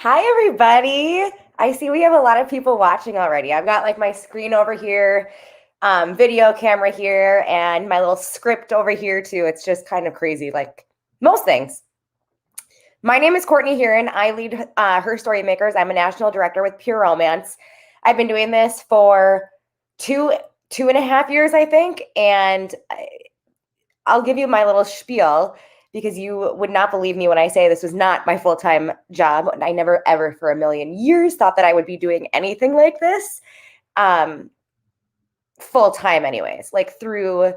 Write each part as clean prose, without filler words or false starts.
Hi, everybody. I see we have a lot of people watching already. I've got like my screen over here, video camera here, and my little script over here too. It's just kind of crazy, like most things. My name is Courtney Heron. I lead Her Story Makers. I'm a national director with Pure Romance. I've been doing this for two and a half years, I think, and I'll give you my little spiel because you would not believe me when I say this was not my full-time job. I never ever for a million years thought that I would be doing anything like this full-time anyways, like through,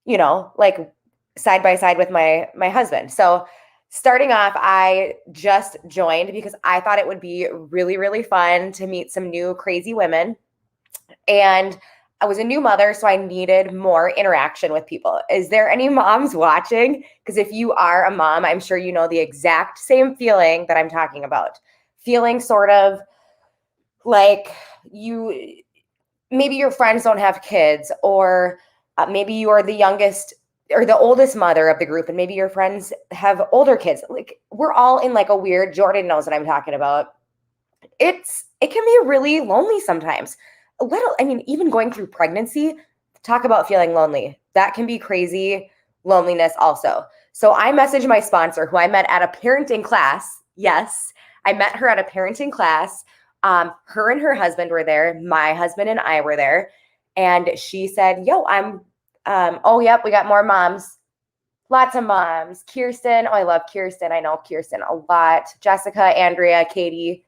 like side by side with my husband. So starting off, I just joined because I thought it would be really, really fun to meet some new crazy women. And I was a new mother, so I needed more interaction with people. Is there any moms watching? Because if you are a mom, I'm sure you know the exact same feeling that I'm talking about. Feeling sort of like maybe your friends don't have kids, or maybe you are the youngest or the oldest mother of the group, and maybe your friends have older kids. Like we're all in like a weird, Jordan knows what I'm talking about. It can be really lonely sometimes. Even going through pregnancy, talk about feeling lonely. That can be crazy loneliness also. So I messaged my sponsor who I met at a parenting class. Yes, I met her at a parenting class. Her and her husband were there. My husband and I were there. And she said, yo, oh, yep, we got more moms. Lots of moms. Kirsten, oh, I love Kirsten. I know Kirsten a lot. Jessica, Andrea, Katie.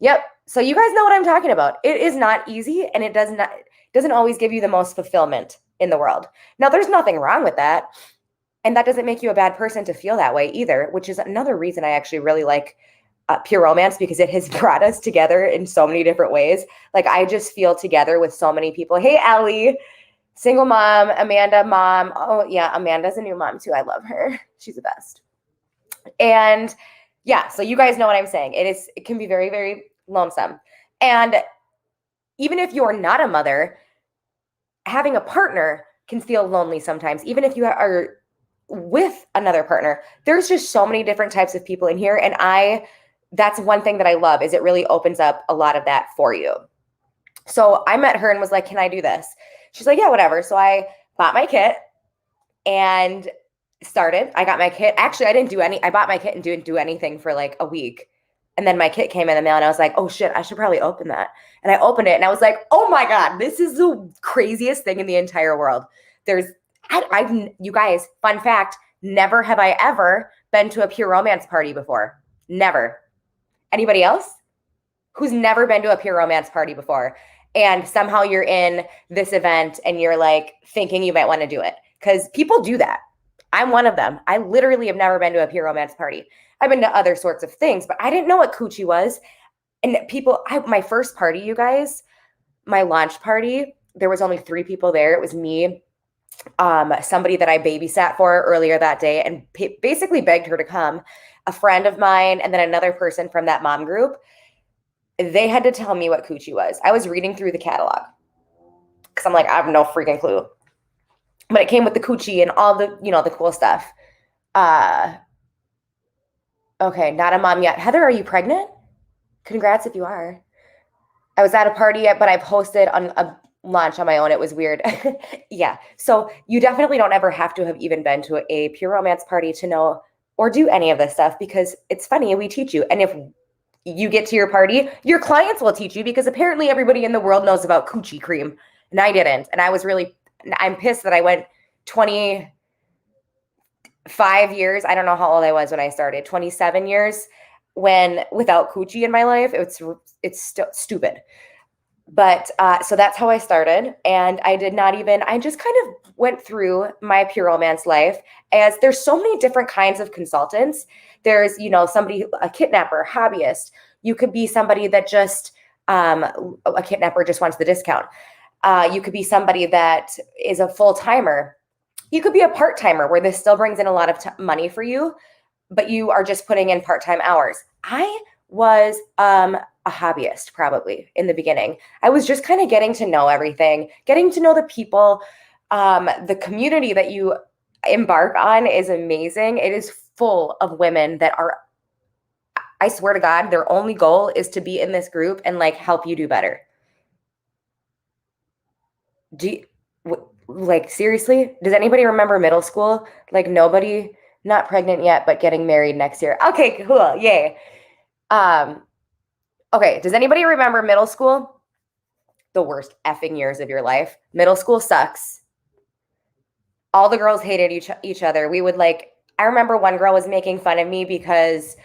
Yep. So you guys know what I'm talking about. It is not easy, and it doesn't always give you the most fulfillment in the world. Now, there's nothing wrong with that. And that doesn't make you a bad person to feel that way either, which is another reason I actually really like Pure Romance, because it has brought us together in so many different ways. Like I just feel together with so many people. Hey, Allie, single mom, Amanda, mom. Oh yeah, Amanda's a new mom too. I love her. She's the best. And yeah, so you guys know what I'm saying. It can be very, very lonesome. And even if you're not a mother, having a partner can feel lonely sometimes, even if you are with another partner. There's just so many different types of people in here. And that's one thing that I love, is it really opens up a lot of that for you. So I met her and was like, can I do this? She's like, yeah, whatever. So I bought my kit and started. I got my kit. Actually, I bought my kit and didn't do anything for like a week. And then my kit came in the mail and I was like, oh shit, I should probably open that. And I opened it and I was like, oh my God, this is the craziest thing in the entire world. You guys, fun fact, never have I ever been to a Pure Romance party before. Never. Anybody else who's never been to a Pure Romance party before? And somehow you're in this event and you're like thinking you might want to do it, because people do that. I'm one of them. I literally have never been to a Pure Romance party. I've been to other sorts of things, but I didn't know what coochie was. And my first party, you guys, my launch party, there was only 3 people there. It was me, somebody that I babysat for earlier that day and basically begged her to come, a friend of mine, and then another person from that mom group. They had to tell me what coochie was. I was reading through the catalog because I'm like, I have no freaking clue. But it came with the coochie and all the cool stuff. Okay, not a mom yet. Heather, are you pregnant? Congrats if you are. I was at a party, but I've hosted on a launch on my own. It was weird. Yeah. So you definitely don't ever have to have even been to a Pure Romance party to know or do any of this stuff, because it's funny. We teach you. And if you get to your party, your clients will teach you, because apparently everybody in the world knows about coochie cream. And I didn't. And I'm pissed that I went 25 years. I don't know how old I was when I started, 27 years without coochie in my life. It's stupid. But so that's how I started. And I just kind of went through my Pure Romance life, as there's so many different kinds of consultants. There's, somebody, a kidnapper, hobbyist. You could be somebody that just, a kidnapper just wants the discount. You could be somebody that is a full-timer. You could be a part-timer where this still brings in a lot of money for you, but you are just putting in part-time hours. I was a hobbyist probably in the beginning. I was just kind of getting to know everything, getting to know the people. The community that you embark on is amazing. It is full of women that are I swear to God, their only goal is to be in this group and like help you do better. Like seriously, does anybody remember middle school? Like nobody, not pregnant yet, but getting married next year. Okay, cool. Yay. Okay, does anybody remember middle school? The worst effing years of your life. Middle school sucks. All the girls hated each other. We would like, I remember one girl was making fun of me because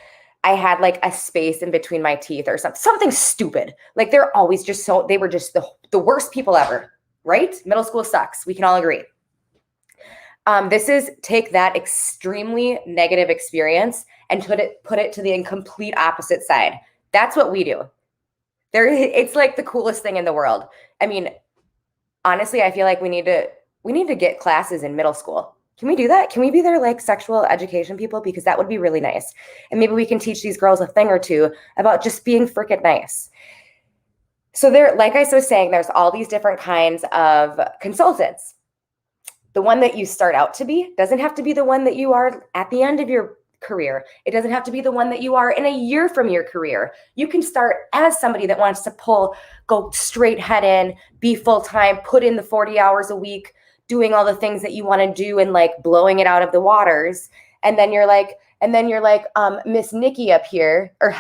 I had like a space in between my teeth or something stupid. Like they're always just they were just the worst people ever, right? Middle school sucks. We can all agree. This is take that extremely negative experience and put it to the complete opposite side. That's what we do. It's like the coolest thing in the world. I mean, honestly, I feel like we need to get classes in middle school. Can we do that? Can we be their like sexual education people? Because that would be really nice. And maybe we can teach these girls a thing or two about just being freaking nice. So there, like I was saying, there's all these different kinds of consultants. The one that you start out to be doesn't have to be the one that you are at the end of your career. It doesn't have to be the one that you are in a year from your career. You can start as somebody that wants to go straight head in, be full-time, put in the 40 hours a week, doing all the things that you want to do and like blowing it out of the waters. And then you're like, Miss Nikki up here, or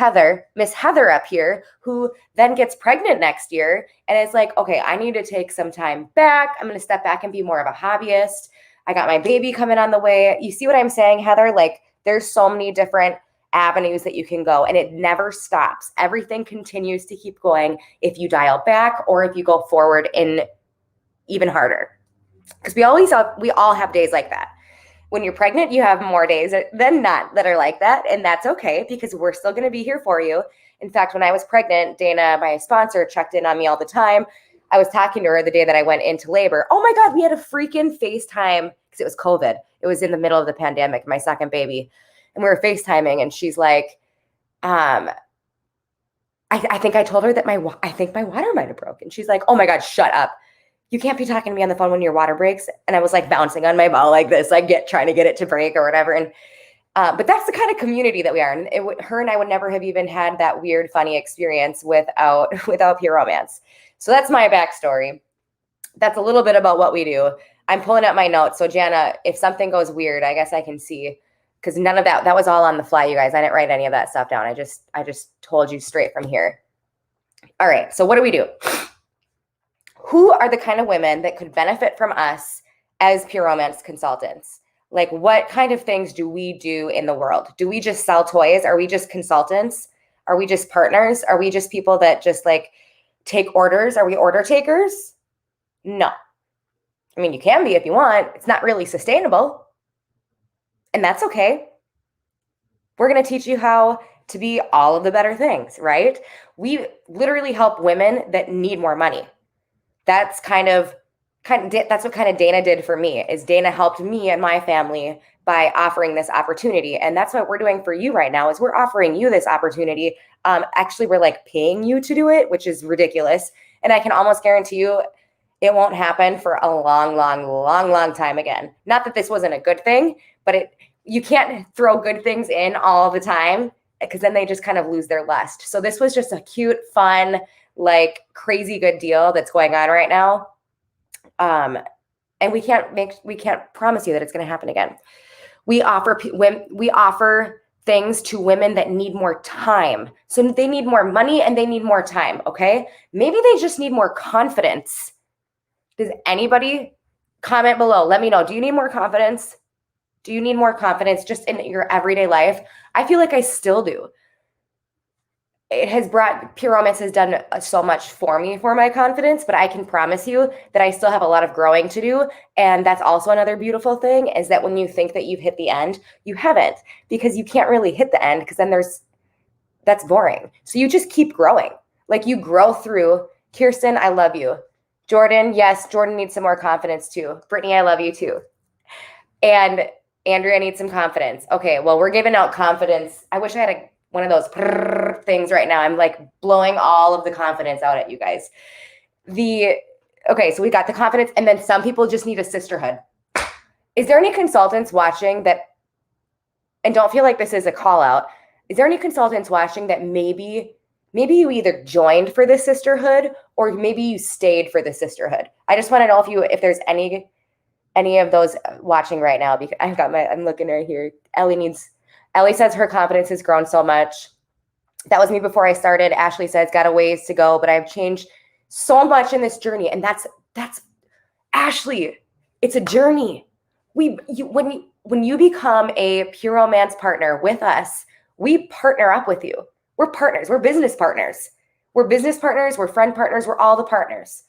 Miss Heather up here, who then gets pregnant next year. And it's like, okay, I need to take some time back. I'm going to step back and be more of a hobbyist. I got my baby coming on the way. You see what I'm saying, Heather? Like there's so many different avenues that you can go and it never stops. Everything continues to keep going if you dial back or if you go forward in even harder. Because we all have days like that. When you're pregnant, you have more days than not that are like that. And that's okay because we're still going to be here for you. In fact, when I was pregnant, Dana, my sponsor, checked in on me all the time. I was talking to her the day that I went into labor. Oh my God, we had a freaking FaceTime because it was COVID. It was in the middle of the pandemic, my second baby. And we were FaceTiming and she's like, I think I told her that I think my water might have broken. She's like, oh my God, shut up. You can't be talking to me on the phone when your water breaks. And I was like bouncing on my ball like this, like trying to get it to break or whatever. And but that's the kind of community that we are. And her and I would never have even had that weird, funny experience without Pure Romance. So that's my backstory. That's a little bit about what we do. I'm pulling up my notes. So Jana, if something goes weird, I guess I can see, because none of that was all on the fly, you guys. I didn't write any of that stuff down. I just told you straight from here. All right. So what do we do? Who are the kind of women that could benefit from us as Pure Romance consultants? Like what kind of things do we do in the world? Do we just sell toys? Are we just consultants? Are we just partners? Are we just people that just like take orders? Are we order takers? No. I mean, you can be if you want. It's not really sustainable. And that's okay. We're going to teach you how to be all of the better things, right? We literally help women that need more money. That's that's what kind of Dana did for me. Is Dana helped me and my family by offering this opportunity. And that's what we're doing for you right now is we're offering you this opportunity. Actually, we're like paying you to do it, which is ridiculous. And I can almost guarantee you it won't happen for a long, long, long, long time again. Not that this wasn't a good thing, but you can't throw good things in all the time because then they just kind of lose their lust. So this was just a cute, fun, like crazy good deal that's going on right now. And we can't promise you that it's going to happen again. We offer things to women that need more time. So they need more money and they need more time. Okay. Maybe they just need more confidence. Does anybody comment below? Let me know. Do you need more confidence? Do you need more confidence just in your everyday life? I feel like I still do. Pure Romance has done so much for me for my confidence, but I can promise you that I still have a lot of growing to do. And that's also another beautiful thing is that when you think that you've hit the end, you haven't, because you can't really hit the end because then that's boring. So you just keep growing. Like you grow through. Kirsten, I love you. Jordan, yes, Jordan needs some more confidence too. Brittany, I love you too. And Andrea needs some confidence. Okay, well, we're giving out confidence. I wish I had one of those things right now. I'm like blowing all of the confidence out at you guys. Okay, so we got the confidence, and then some people just need a sisterhood. Is there any consultants watching that, and don't feel like this is a call out, is there any consultants watching that maybe you either joined for the sisterhood or maybe you stayed for the sisterhood? I just want to know if there's any of those watching right now, because I'm looking right here. Ellie says her confidence has grown so much. That was me before I started. Ashley says got a ways to go, but I've changed so much in this journey. And that's Ashley. It's a journey. When you become a Pure Romance partner with us, we partner up with you. We're partners. We're business partners. We're business partners. We're friend partners. We're all the partners.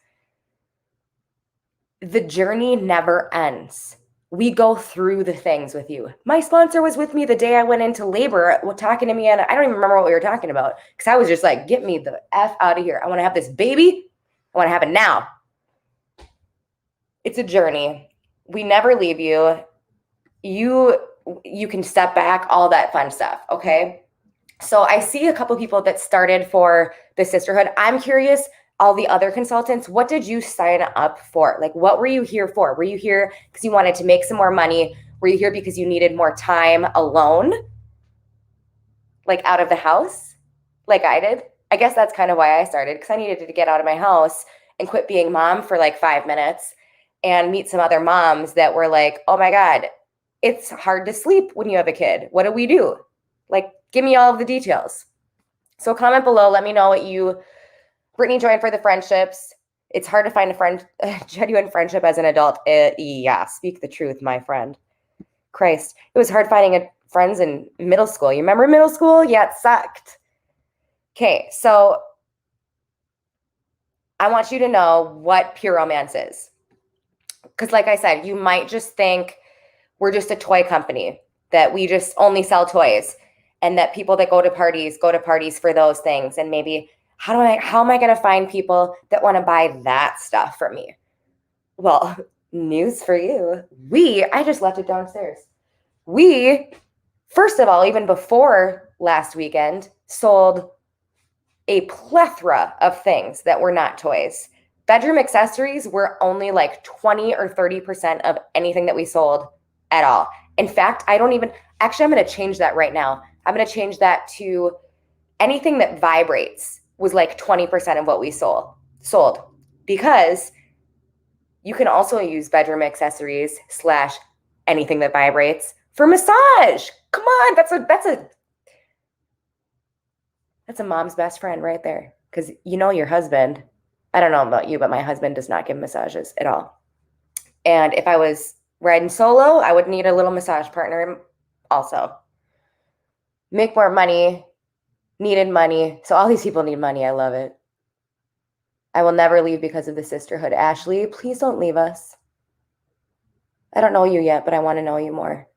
The journey never ends. We go through the things with you. My sponsor was with me the day I went into labor, talking to me, and I don't even remember what we were talking about, because I was just like, get me the F out of here. I want to have this baby. I want to have it now. It's a journey. We never leave you. You can step back, all that fun stuff, okay? So I see a couple people that started for the sisterhood. I'm curious, all the other consultants, what did you sign up for? Like, what were you here for? Were you here because you wanted to make some more money? Were you here because you needed more time alone? Like out of the house, like I did? I guess that's kind of why I started, because I needed to get out of my house and quit being mom for like 5 minutes and meet some other moms that were like, oh my God, it's hard to sleep when you have a kid. What do we do? Like, give me all of the details. So comment below. Let me know what Brittany joined for the friendships. It's hard to find a genuine friendship as an adult. Yeah, speak the truth, my friend. Christ, it was hard finding friends in middle school. You remember middle school? Yeah, it sucked. Okay, so I want you to know what Pure Romance is. Because like I said, you might just think we're just a toy company, that we just only sell toys, and that people that go to parties for those things. And maybe, how am I going to find people that want to buy that stuff from me? Well, news for you. I just left it downstairs. We, first of all, even before last weekend, sold a plethora of things that were not toys. Bedroom accessories were only like 20 or 30% of anything that we sold at all. In fact, I'm going to change that right now. I'm going to change that to anything that vibrates was like 20% of what we sold, because you can also use bedroom accessories / anything that vibrates for massage. Come on, that's a mom's best friend right there. Because your husband, I don't know about you, but my husband does not give massages at all. And if I was riding solo, I would need a little massage partner also. Make more money, needed money. So all these people need money. I love it. I will never leave because of the sisterhood. Ashley, please don't leave us. I don't know you yet, but I want to know you more.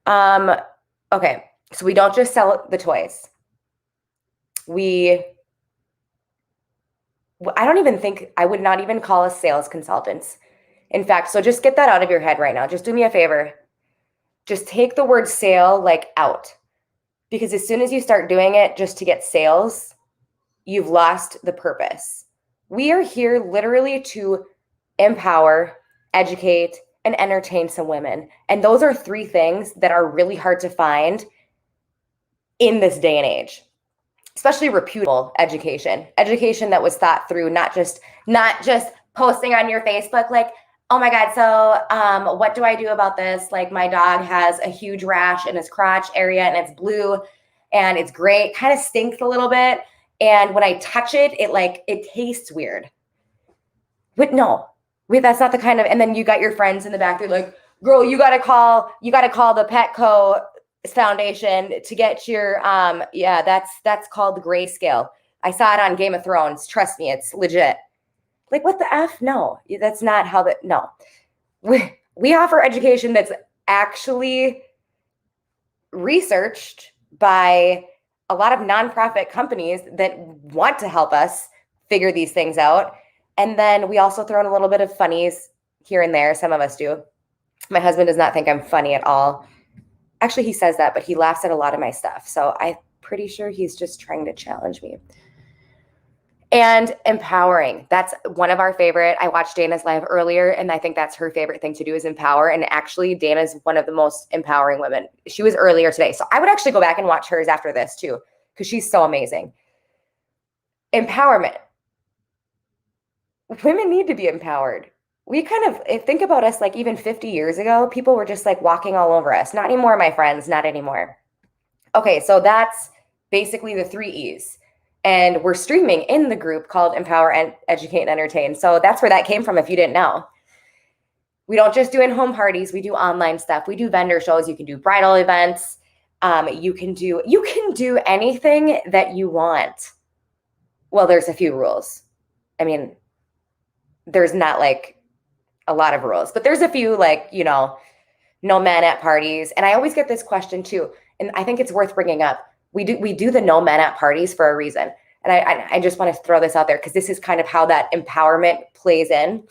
Okay, so we don't just sell the toys. I would not even call us sales consultants. In fact, so just get that out of your head right now. Just do me a favor. Just take the word sale out. Because as soon as you start doing it just to get sales, you've lost the purpose. We are here literally to empower, educate, and entertain some women. And those are 3 things that are really hard to find in this day and age. Especially reputable education that was thought through, not just posting on your Facebook like, oh my God, so what do I do about this? Like, my dog has a huge rash in his crotch area and it's blue and it's gray, it kind of stinks a little bit. And when I touch it, it tastes weird. But no, that's not the kind of, and then you got your friends in the back, they're like, girl, you got to call the Petco Foundation to get your that's called the grayscale. I saw it on Game of Thrones. Trust me, it's legit. Like, what the F? No, that's not how no. We offer education that's actually researched by a lot of nonprofit companies that want to help us figure these things out. And then we also throw in a little bit of funnies here and there. Some of us do. My husband does not think I'm funny at all. Actually, he says that, but he laughs at a lot of my stuff. So I'm pretty sure he's just trying to challenge me. And empowering. That's one of our favorite. I watched Dana's live earlier, and I think that's her favorite thing to do is empower. And actually, Dana's one of the most empowering women. She was earlier today. So I would actually go back and watch hers after this too, because she's so amazing. Empowerment. Women need to be empowered. We kind of think about us like even 50 years ago, people were just like walking all over us. Not anymore, my friends, not anymore. Okay, so that's basically the 3 E's. And we're streaming in the group called Empower and Educate and Entertain. So that's where that came from if you didn't know. We don't just do in-home parties, we do online stuff. We do vendor shows, you can do bridal events. You can do anything that you want. Well, there's a few rules. I mean, there's not like a lot of rules, but there's a few like, no men at parties. And I always get this question too. And I think it's worth bringing up. We do the no men at parties for a reason. And I just want to throw this out there because this is kind of how that empowerment plays in.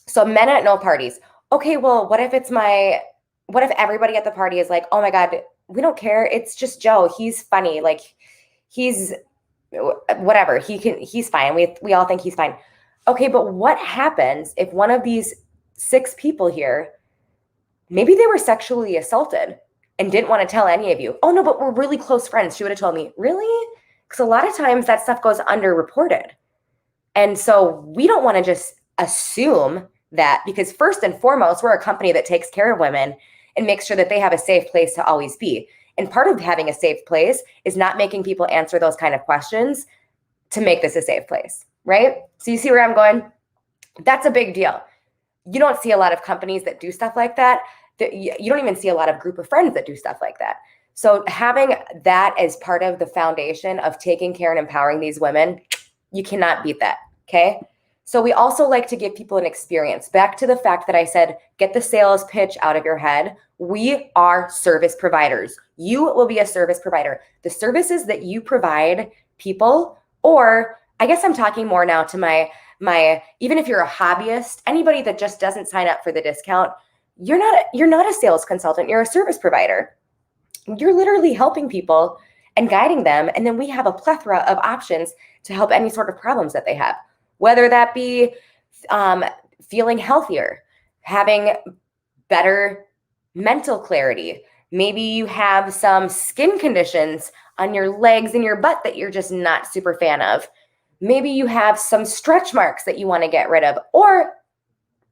So men at no parties. Okay, well, what if everybody at the party is like, oh my God, we don't care. It's just Joe. He's funny. Like he's whatever. He's fine. We all think he's fine. Okay, but what happens if one of these 6 people here, maybe they were sexually assaulted and didn't want to tell any of you? Oh no, but we're really close friends. She would have told me. Really? Because a lot of times that stuff goes underreported. And so we don't want to just assume that, because first and foremost, we're a company that takes care of women and makes sure that they have a safe place to always be. And part of having a safe place is not making people answer those kind of questions to make this a safe place, right? So you see where I'm going? That's a big deal. You don't see a lot of companies that do stuff like that. You don't even see a lot of group of friends that do stuff like that. So having that as part of the foundation of taking care and empowering these women, you cannot beat that, okay? So we also like to give people an experience. Back to the fact that I said, get the sales pitch out of your head. We are service providers. You will be a service provider. The services that you provide people, or I guess I'm talking more now to my even if you're a hobbyist, anybody that just doesn't sign up for the discount, you're not a sales consultant, you're a service provider. You're literally helping people and guiding them. And then we have a plethora of options to help any sort of problems that they have, whether that be feeling healthier, having better mental clarity. Maybe you have some skin conditions on your legs and your butt that you're just not super fan of. Maybe you have some stretch marks that you want to get rid of or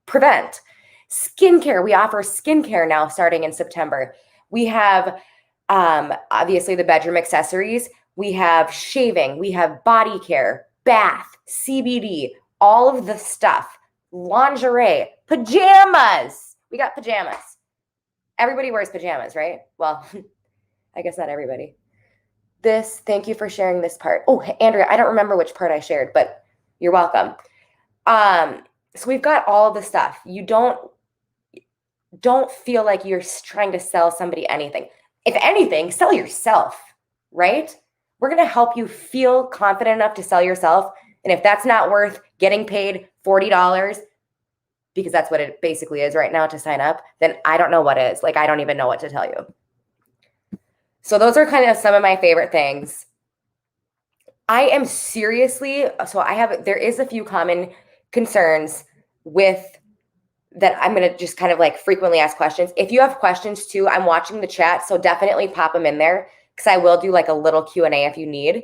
prevent. Skincare, we offer skincare now starting in September. We have obviously the bedroom accessories. We have shaving. We have body care, bath, CBD, all of the stuff, lingerie, pajamas. We got pajamas. Everybody wears pajamas, right? Well, I guess not everybody. Thank you for sharing this part. Oh, Andrea, I don't remember which part I shared, but you're welcome. So we've got all the stuff. You don't feel like you're trying to sell somebody anything. If anything, sell yourself, right? We're going to help you feel confident enough to sell yourself. And if that's not worth getting paid $40, because that's what it basically is right now to sign up, then I don't know what is. Like, I don't even know what to tell you. So those are kind of some of my favorite things. I am seriously, there is a few common concerns with that I'm going to just kind of like frequently ask questions. If you have questions too, I'm watching the chat, so definitely pop them in there because I will do like a little Q&A if you need.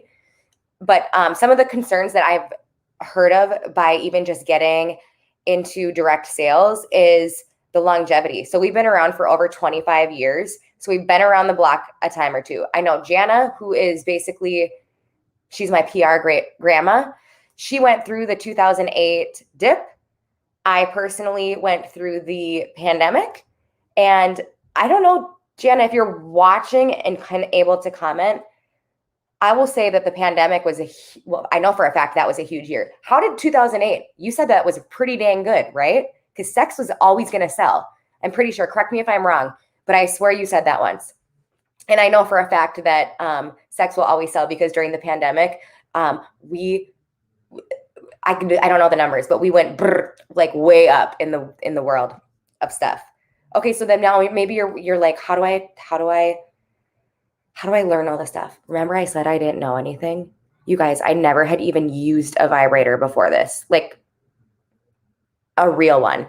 But some of the concerns that I've heard of by even just getting into direct sales is the longevity. So we've been around for over 25 years. So we've been around the block a time or two. I know Jana, who is basically, she's my PR great grandma. She went through the 2008 dip. I personally went through the pandemic. And I don't know, Jana, if you're watching and kind of able to comment, I will say that the pandemic was I know for a fact that was a huge year. How did 2008? You said that was pretty dang good, right? Because sex was always going to sell. I'm pretty sure, correct me if I'm wrong, but I swear you said that once. And I know for a fact that sex will always sell because during the pandemic, I don't know the numbers, but we went like way up in the world of stuff. Okay, so then now maybe you're like, how do I learn all this stuff? Remember I said I didn't know anything? You guys, I never had even used a vibrator before this, like a real one.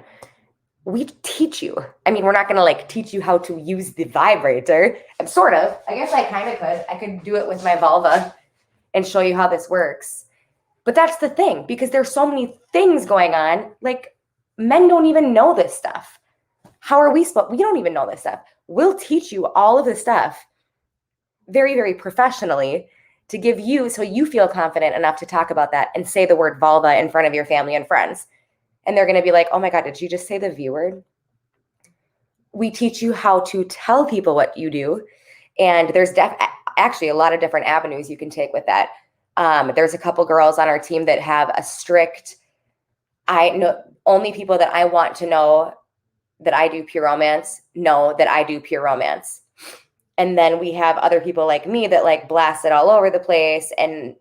We teach you. I mean, we're not going to like teach you how to use the vibrator. Sort of. I guess I kind of could. I could do it with my vulva and show you how this works. But that's the thing, because there's so many things going on. Like, men don't even know this stuff. How are we supposed? We don't even know this stuff. We'll teach you all of this stuff very, very professionally to give you, so you feel confident enough to talk about that and say the word vulva in front of your family and friends. And they're going to be like, oh my God, did you just say the V word? We teach you how to tell people what you do. And there's actually a lot of different avenues you can take with that. There's a couple girls on our team that have a strict, I know only people that I want to know that I do pure romance know that I do pure romance. And then we have other people like me that like blast it all over the place and,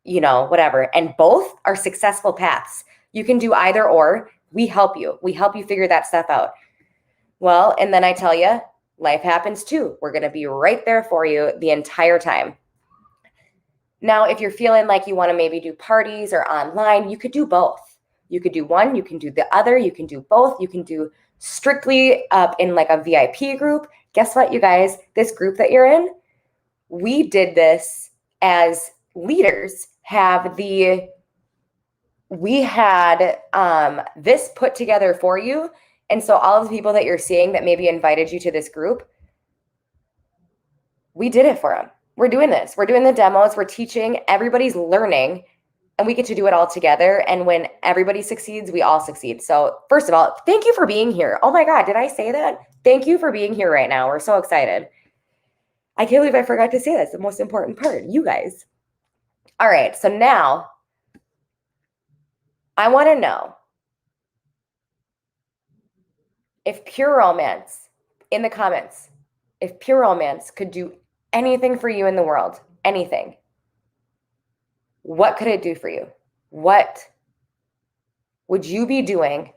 you know, whatever. And both are successful paths. You can do either or. We help you. We help you figure that stuff out. Well, and then I tell you, life happens too. We're going to be right there for you the entire time. Now, if you're feeling like you want to maybe do parties or online, you could do both. You could do one, you can do the other, you can do both. You can do strictly up in like a VIP group. Guess what, you guys? This group that you're in, we did this as leaders, we had this put together for you. And so all of the people that you're seeing that maybe invited you to this group, we did it for them. We're doing this. We're doing the demos. We're teaching. Everybody's learning. And we get to do it all together. And when everybody succeeds, we all succeed. So first of all, thank you for being here. Oh my God, did I say that? Thank you for being here right now. We're so excited. I can't believe I forgot to say that. It's the most important part. You guys. All right. So now I want to know if Pure Romance, in the comments, if Pure Romance could do anything for you in the world, anything, what could it do for you? What would you be doing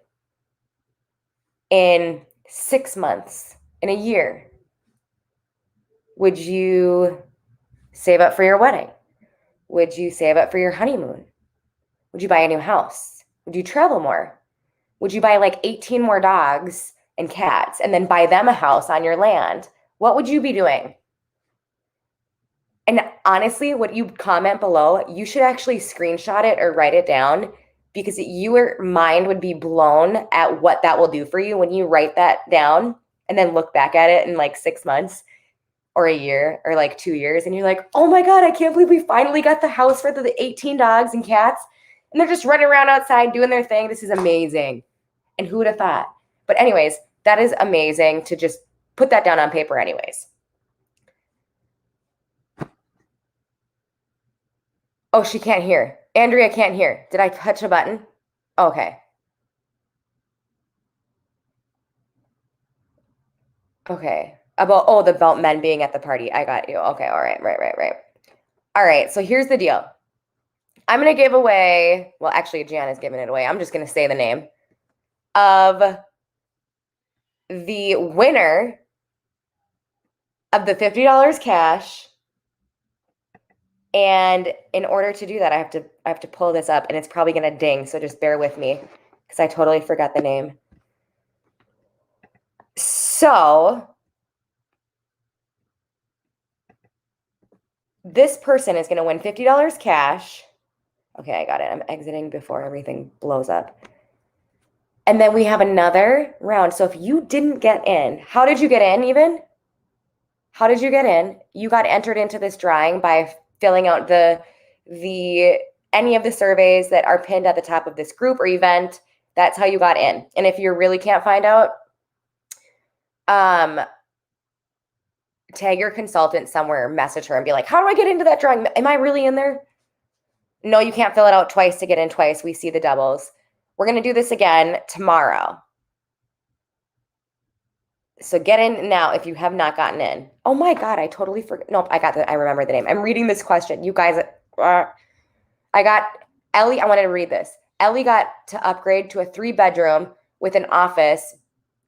in 6 months, in a year? Would you save up for your wedding? Would you save up for your honeymoon? Would you buy a new house? Would you travel more? Would you buy like 18 more dogs and cats and then buy them a house on your land? What would you be doing? And honestly, what you comment below, you should actually screenshot it or write it down, because your mind would be blown at what that will do for you when you write that down and then look back at it in like 6 months or a year or like 2 years. And you're like, oh my God, I can't believe we finally got the house for the 18 dogs and cats. And they're just running around outside doing their thing. This is amazing. And who would have thought? But anyways, that is amazing to just put that down on paper anyways. Oh, she can't hear. Andrea can't hear. Did I touch a button? Okay. Okay. About men being at the party. I got you. Okay. All right. Right. All right. So here's the deal. I'm going to give away, well, actually, Jan is giving it away. I'm just going to say the name of the winner of the $50 cash. And in order to do that, I have to pull this up, and it's probably going to ding. So just bear with me because I totally forgot the name. So this person is going to win $50 cash. Okay, I got it. I'm exiting before everything blows up. And then we have another round. So if you didn't get in, how did you get in even? How did you get in? You got entered into this drawing by filling out the any of the surveys that are pinned at the top of this group or event. That's how you got in. And if you really can't find out, tag your consultant somewhere, message her and be like, how do I get into that drawing? Am I really in there? No, you can't fill it out twice to get in twice. We see the doubles. We're going to do this again tomorrow. So get in now if you have not gotten in. Oh my God, I totally forgot. Nope, I remember the name. I'm reading this question. You guys, I got Ellie. I wanted to read this. Ellie got to upgrade to a 3-bedroom with an office,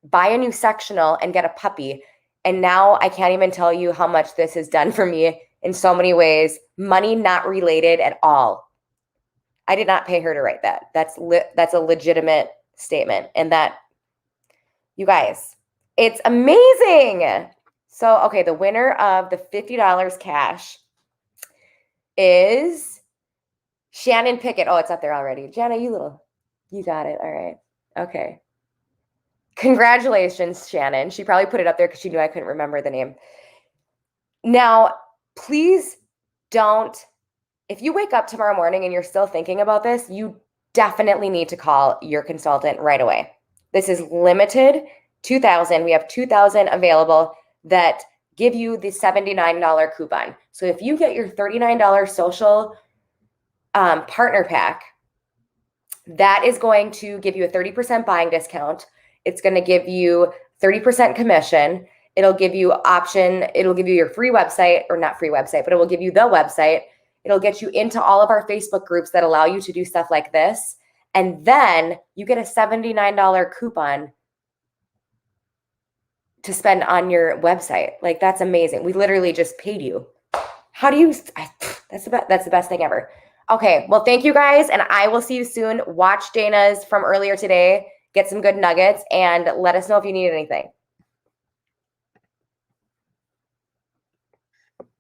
buy a new sectional, and get a puppy. And now I can't even tell you how much this has done for me in so many ways. Money not related at all. I did not pay her to write that. That's a legitimate statement. And that, you guys, it's amazing. So, okay, the winner of the $50 cash is Shannon Pickett. Oh, it's up there already. Jenna, you got it. All right. Okay. Congratulations, Shannon. She probably put it up there because she knew I couldn't remember the name. Now, please don't, if you wake up tomorrow morning and you're still thinking about this, you definitely need to call your consultant right away. This is limited, 2,000. We have 2,000 available that give you the $79 coupon. So if you get your $39 social partner pack, that is going to give you a 30% buying discount. It's going to give you 30% commission. It'll give you your free website, or not free website, but it will give you the website. It'll get you into all of our Facebook groups that allow you to do stuff like this. And then you get a $79 coupon to spend on your website. Like, that's amazing. We literally just paid you. That's the best thing ever. Okay, well, thank you guys, and I will see you soon. Watch Dana's from earlier today, get some good nuggets, and let us know if you need anything.